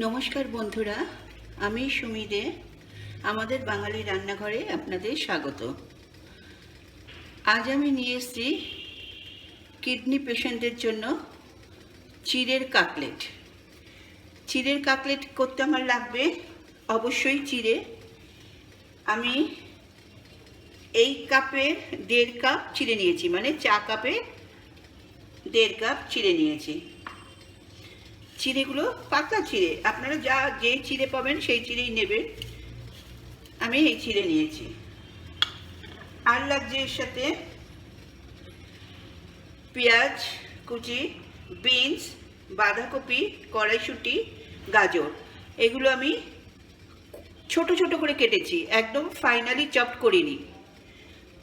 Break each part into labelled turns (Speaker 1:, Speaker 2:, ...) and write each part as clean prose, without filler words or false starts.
Speaker 1: নমস্কার বন্ধুরা, আমি সুমি দে। আমাদের বাঙালি রান্নাঘরে আপনাদের স্বাগত। আজ আমি নিয়ে এসেছি কিডনি পেশেন্টদের জন্য চিড়ের কাটলেট। চিড়ের কাটলেট করতে আমার লাগবে অবশ্যই চিড়ে। আমি এই কাপে 1.5 কাপ চিড়ে নিয়েছি, মানে চা কাপে 1.5 কাপ চিড়ে নিয়েছি। চিড়েগুলো পাতলা চিড়ে, আপনারা যে চিড়ে পাবেন সেই চিড়েই নেবেন। আমি এই চিড়ে নিয়েছি। আর লাগছে এর সাথে পেঁয়াজ কুচি, বিনস, বাঁধাকপি, কড়াইশুঁটি, গাজর। এগুলো আমি ছোট ছোট করে কেটেছি, একদম ফাইনালি চপড করিনি।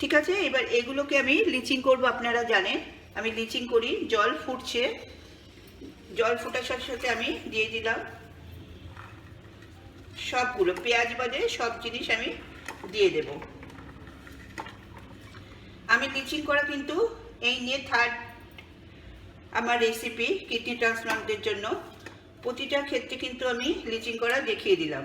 Speaker 1: ঠিক আছে, এবার এগুলোকে আমি লিচিং করব। আপনারা জানেন আমি লিচিং করি। জল ফুটছে, জল ফোটার সাথে সাথে আমি দিয়ে দিলাম সবগুলো, পেঁয়াজ বাদে সব জিনিস আমি দিয়ে দেব। আমি লিচিং করা কিন্তু এই নিয়ে থার্ড আমার রেসিপি কিডনি ট্রান্সপ্লান্টের জন্য। প্রতিটা ক্ষেত্রে কিন্তু আমি লিচিং করা দেখিয়ে দিলাম।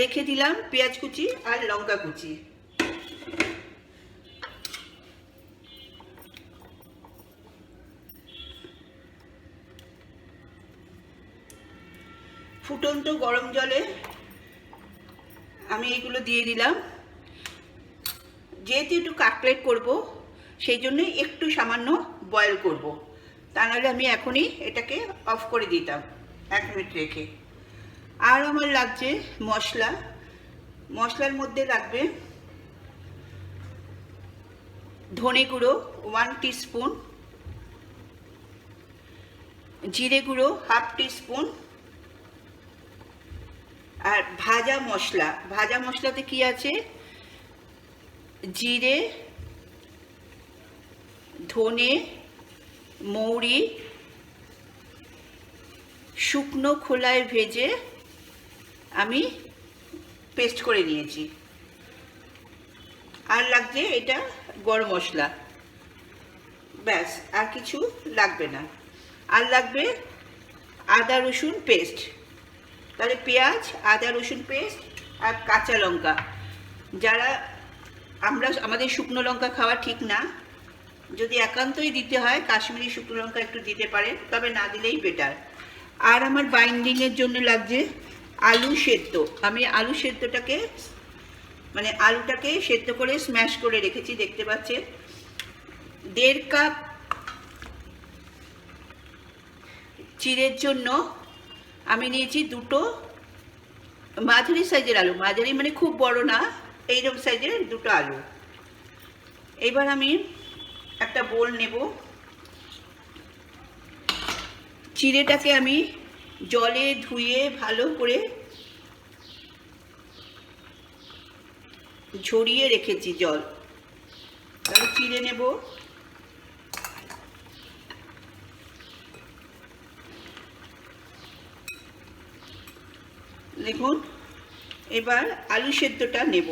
Speaker 1: রেখে দিলাম পেঁয়াজ কুচি আর লঙ্কা কুচি। ফুটন্ত গরম জলে আমি এগুলো দিয়ে দিলাম। যেহেতু একটু কাটলেট করব সেই জন্য একটু সামান্য বয়েল করব, তা নাহলে আমি এখনই এটাকে অফ করে দিতাম 1 মিনিট রেখে। আর আমার লাগছে মশলা। মশলার মধ্যে লাগবে ধনে গুঁড়ো 1 টিস্পুন, জিরে গুঁড়ো 1/2 টিস্পুন, আর ভাজা মশলা। ভাজা মশলাতে কি আছে? জিরে, ধনে, মৌরি শুকনো খোলায় ভেজে আমি পেস্ট করে নিয়েছি। আর লাগছে এটা গরম মশলা, ব্যাস, আর কিছু লাগবে না। আর লাগবে আদা রসুন পেস্ট। তাহলে পেঁয়াজ, আদা রসুন পেস্ট আর কাঁচা লঙ্কা। যারা আমাদের শুকনো লঙ্কা খাওয়া ঠিক না, যদি একান্তই দিতে হয় কাশ্মীরি শুকনো লঙ্কা একটু দিতে পারেন, তবে না দিলেই বেটার। আর আমার বাইন্ডিংয়ের জন্য লাগছে আলু সেদ্ধ। আমি আলু সেদ্ধটাকে, মানে আলুটাকে সেদ্ধ করে স্ম্যাশ করে রেখেছি, দেখতে পাচ্ছেন। 1.5 কাপ চিড়ের জন্য আমি নিয়েছি 2টো মাঝারি সাইজের আলু। মাঝারি মানে খুব বড় না, এইরকম সাইজের 2টো আলু। এবার আমি একটা বোল নেব। চিড়েটাকে আমি জলে ধুয়ে ভালো করে ঝরিয়ে রেখেছি জল। তাহলে চিড়ে নেব। দেখুন, এবার আলু সেদ্ধটা নেব।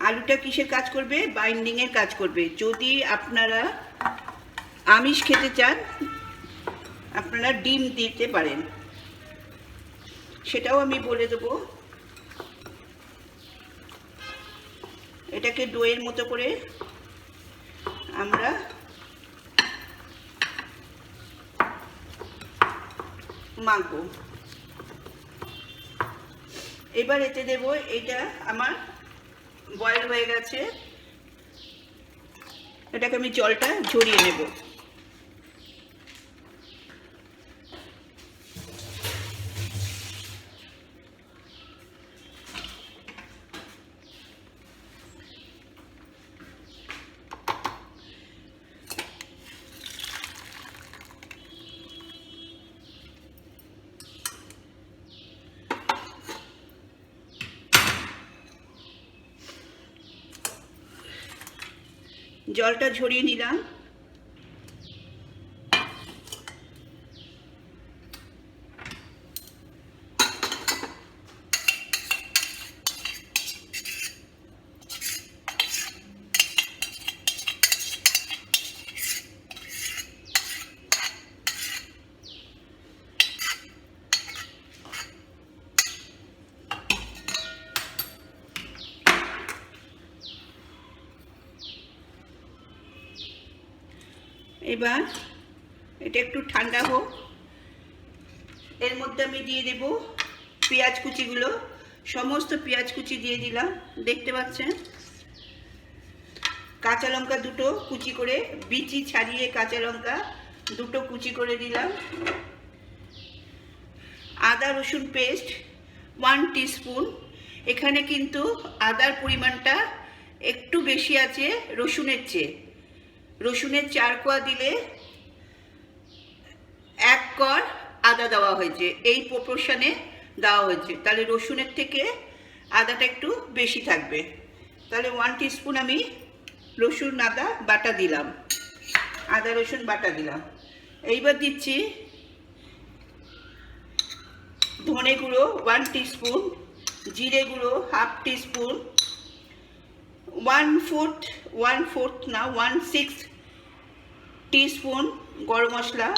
Speaker 1: আলুটা কিসের কাজ করবে? বাইন্ডিংয়ের কাজ করবে। যদি আপনারা আমিষ খেতে চান আপনারা ডিম দিতে পারেন, সেটাও আমি বলে দেবো। এটাকে ডোয়ের মতো করে আমরা মাখবো। এবার এতে দেব, এটা আমার বয়েল হয়ে গেছে, এটাকে আমি জলটা ঝরিয়ে নেব। জলটা ঝরিয়ে নিলাম। এবার এটা একটু ঠান্ডা হোক, এর মধ্যে আমি দিয়ে দেব পেঁয়াজ কুচিগুলো। সমস্ত পেঁয়াজ কুচি দিয়ে দিলাম, দেখতে পাচ্ছেন। কাঁচা লঙ্কা দুটো কুচি করে, বিচি ছাড়িয়ে কাঁচা লঙ্কা দুটো কুচি করে দিলাম। আদা রসুন পেস্ট 1 টিস্পুন। এখানে কিন্তু আদার পরিমাণটা একটু বেশি আছে রসুনের চেয়ে। রসুনের 4 কোয়া দিলে 1 কর আদা দেওয়া হয়েছে, এই প্রপোর্শনে দেওয়া হয়েছে, তাহলে রসুনের থেকে আদাটা একটু বেশি থাকবে। তাহলে 1 টিস্পুন আমি রসুন আদা বাটা দিলাম, আদা রসুন বাটা দিলাম। এইবার দিচ্ছি ধনে গুঁড়ো 1 টিস্পুন, জিরে গুঁড়ো 1/2 টিস্পুন, 1/6 টিস্পুন গরম মশলা,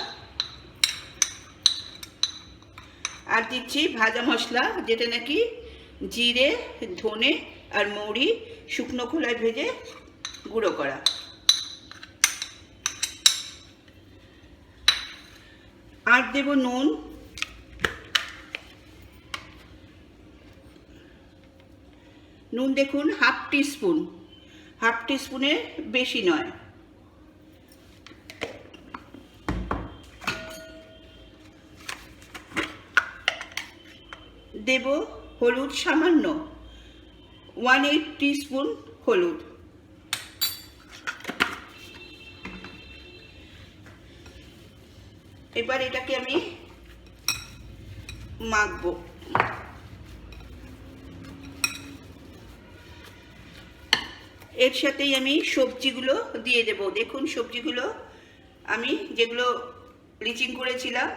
Speaker 1: আর দিচ্ছি ভাজা মশলা, যেটা নাকি জিরে, ধনে আর মৌরি শুকনো খোলায় ভেজে গুঁড়ো করা। আর দেব নুন, নুন দেখুন 1/2 টিস্পুন, 1/2 টিস্পুনের বেশি নয়। দেব হলুদ সামান্য, 1/8 টিস্পুন হলুদ। এবার এটাকে আমি মাখবো। এর সাথেই আমি সবজিগুলো দিয়ে দেব। দেখুন সবজিগুলো আমি যেগুলো ব্লিচিং করেছিলাম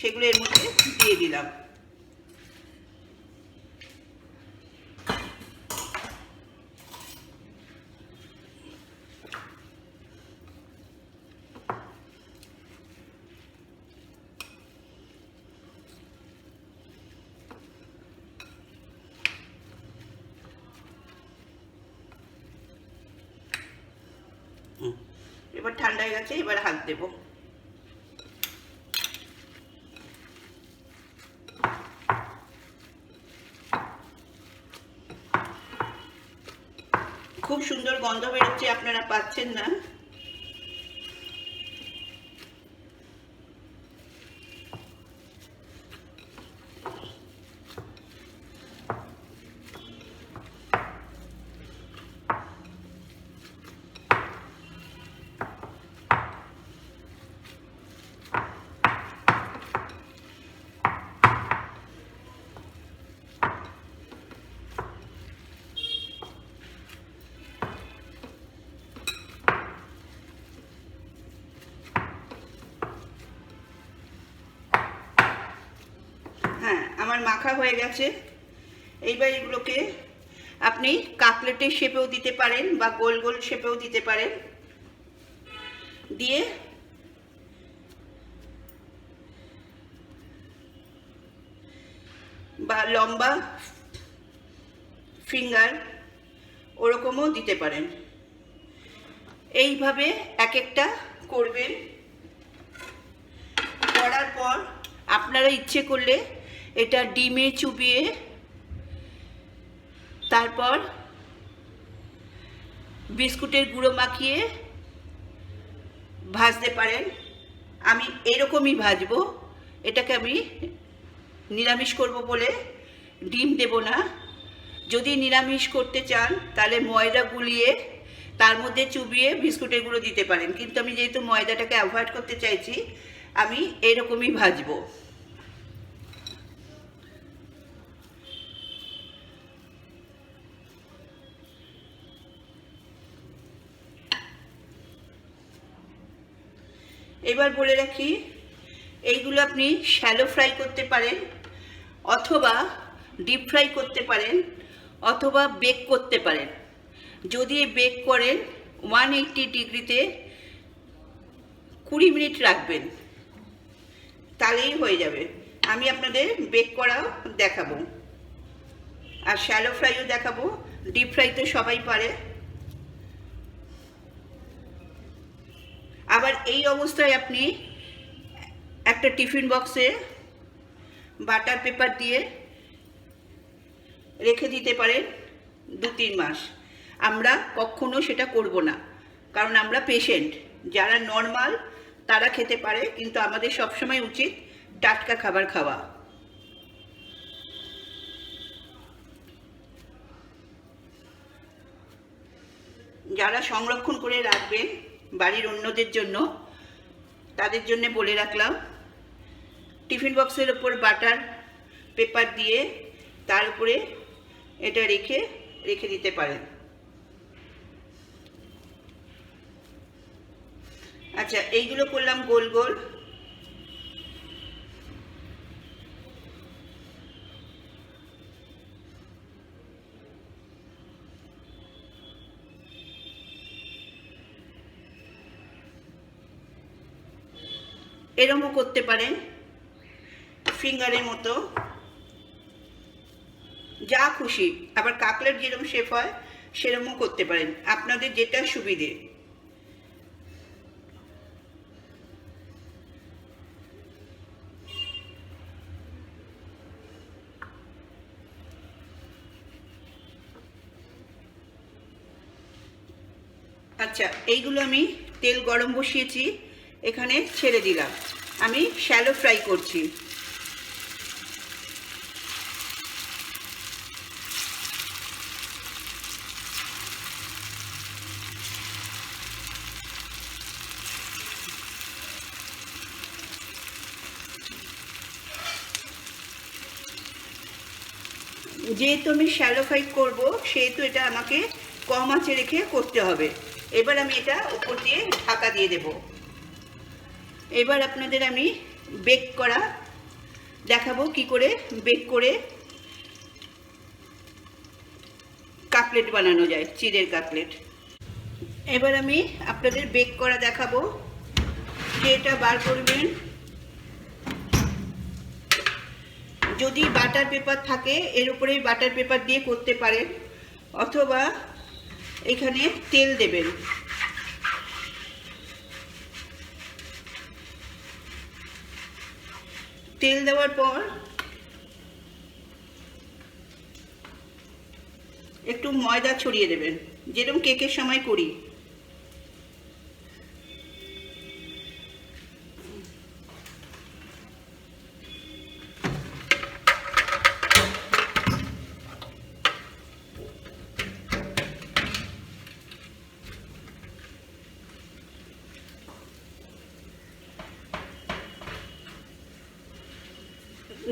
Speaker 1: সেগুলো এর মধ্যে দিয়ে দিলাম। এবার ঠান্ডা হয়ে গেছে, এবার হাত দেব। খুব সুন্দর গন্ধ বেরোচ্ছে, আপনারা পাচ্ছেন না? হ্যাঁ, আমার মাখা হয়ে গেছে। এইবার এগুলোকে আপনি কাটলেটের শেপেও দিতে পারেন বা গোল গোল শেপেও দিতে পারেন। দিয়ে বা লম্বা ফিঙ্গার ওরকমও দিতে পারেন। এইভাবে এক একটা করবেন। করার পর আপনারা ইচ্ছে করলে এটা ডিমে চুবিয়ে তারপর বিস্কুটের গুঁড়ো মাখিয়ে ভাজতে পারেন। আমি এরকমই ভাজবো। এটাকে আমি নিরামিষ করব বলে ডিম দেব না। যদি নিরামিষ করতে চান তাহলে ময়দা গুলিয়ে তার মধ্যে চুবিয়ে বিস্কুটের গুঁড়ো দিতে পারেন, কিন্তু আমি যেহেতু ময়দাটাকে অ্যাভয়েড করতে চাইছি আমি এরকমই ভাজবো। এবার বলে রাখি, এইগুলো আপনি শ্যালো ফ্রাই করতে পারেন, অথবা ডিপ ফ্রাই করতে পারেন, অথবা বেক করতে পারেন। যদি বেক করেন 180 ডিগ্রিতে 20 মিনিট রাখবেন, তাহলেই হয়ে যাবে। আমি আপনাদের বেক করাও দেখাবো, আর শ্যালো ফ্রাইও দেখাবো। ডিপ ফ্রাই তো সবাই পারে। আবার এই অবস্থায় আপনি একটা টিফিন বক্সে বাটার পেপার দিয়ে রেখে দিতে পারেন 2-3 মাস। আমরা কখনো সেটা করব না, কারণ আমরা পেশেন্ট। যারা নর্মাল তারা খেতে পারে, কিন্তু আমাদের সবসময় উচিত টাটকা খাবার খাওয়া। যারা সংরক্ষণ করে রাখবেন বাড়ির অন্যদের জন্য, তাদের জন্য বলে রাখলাম, টিফিন বক্সের ওপর বাটার পেপার দিয়ে তার উপরে এটা রেখে দিতে পারেন। আচ্ছা, এইগুলো করলাম গোল গোল। এরমও করতে পারেন ফিঙ্গারের মতো, যা খুশি। আবার কাটলেট যেরকম শেপ হয় সেরকমও করতে পারেন, আপনাদের যেটা সুবিধে। আচ্ছা, এইগুলো আমি তেল গরম বসিয়েছি, এখানে ছেড়ে দিলাম। আমি শ্যালো ফ্রাই করছি। যেহেতু আমি শ্যালো ফ্রাই করব, সেহেতু এটা আমাকে কম আঁচে রেখে করতে হবে। এবার আমি এটা উপর দিয়ে ঢাকা দিয়ে দেব। এবার আপনাদের আমি বেক করা দেখাবো, কি করে বেক করে কাটলেট বানানো যায়, চিড়ের কাটলেট। এবার আমি আপনাদের বেক করা দেখাবো, যে এটা বার করবেন। যদি বাটার পেপার থাকে এর উপরে বাটার পেপার দিয়ে করতে পারেন, অথবা এখানে তেল দেবেন। তেল দেওয়ার পর একটু ময়দা ছড়িয়ে দেবেন, যেরকম কেকের সময় করি।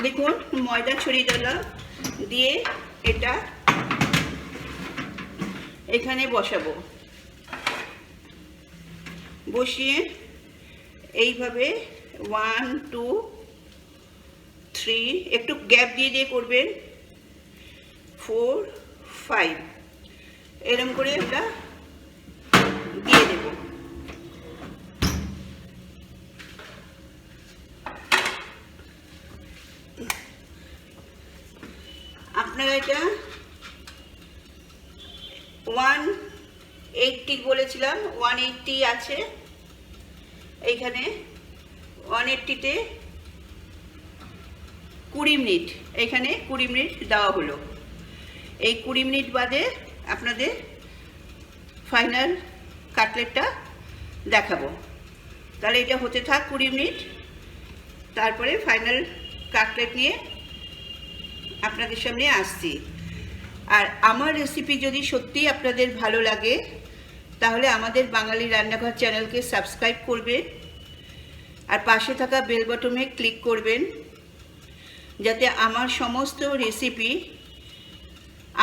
Speaker 1: দেখুন, ময়দা ছড়িয়ে দিলাম, দিয়ে এটা এখানে বসাবো। বসিয়ে এইভাবে 1 2 3, একটু গ্যাপ দিয়ে দিয়ে করবেন, 4 5, এরকম করে আমরা দিয়ে দেব। আপনারা এটা 180 বলেছিলাম, 180 আছে এইখানে। 180-তে 20 মিনিট, এখানে 20 মিনিট দেওয়া হলো। এই 20 মিনিট বাদে আপনাদের ফাইনাল কাটলেটটা দেখাবো। তাহলে এটা হতে থাক 20 মিনিট, তারপরে ফাইনাল কাটলেট নিয়ে আপনাদের সামনে আসছি। আর আমার রেসিপি যদি সত্যি আপনাদের ভালো লাগে, তাহলে আমাদের বাঙালি রান্নাঘর চ্যানেলকে সাবস্ক্রাইব করবেন, আর পাশে থাকা বেল বাটনে ক্লিক করবেন, যাতে আমার সমস্ত রেসিপি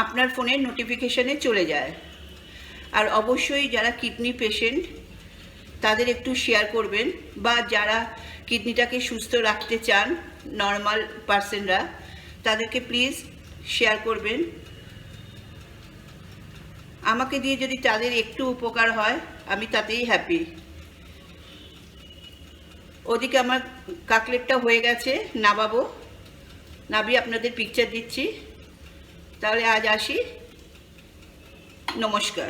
Speaker 1: আপনার ফোনের নোটিফিকেশনে চলে যায়। আর অবশ্যই যারা কিডনি পেশেন্ট তাদের একটু শেয়ার করবেন, বা যারা কিডনিটাকে সুস্থ রাখতে চান, নর্মাল পার্সনরা, তাদেরকে প্লিজ শেয়ার করবেন। আমাকে দিয়ে যদি তাদের একটু উপকার হয়, আমি তাতেই হ্যাপি। ওদিকে আমার কাটলেটটা হয়ে গেছে, নামাবো। নামিয়ে আপনাদের পিকচার দিচ্ছি। তাহলে আজ আসি, নমস্কার।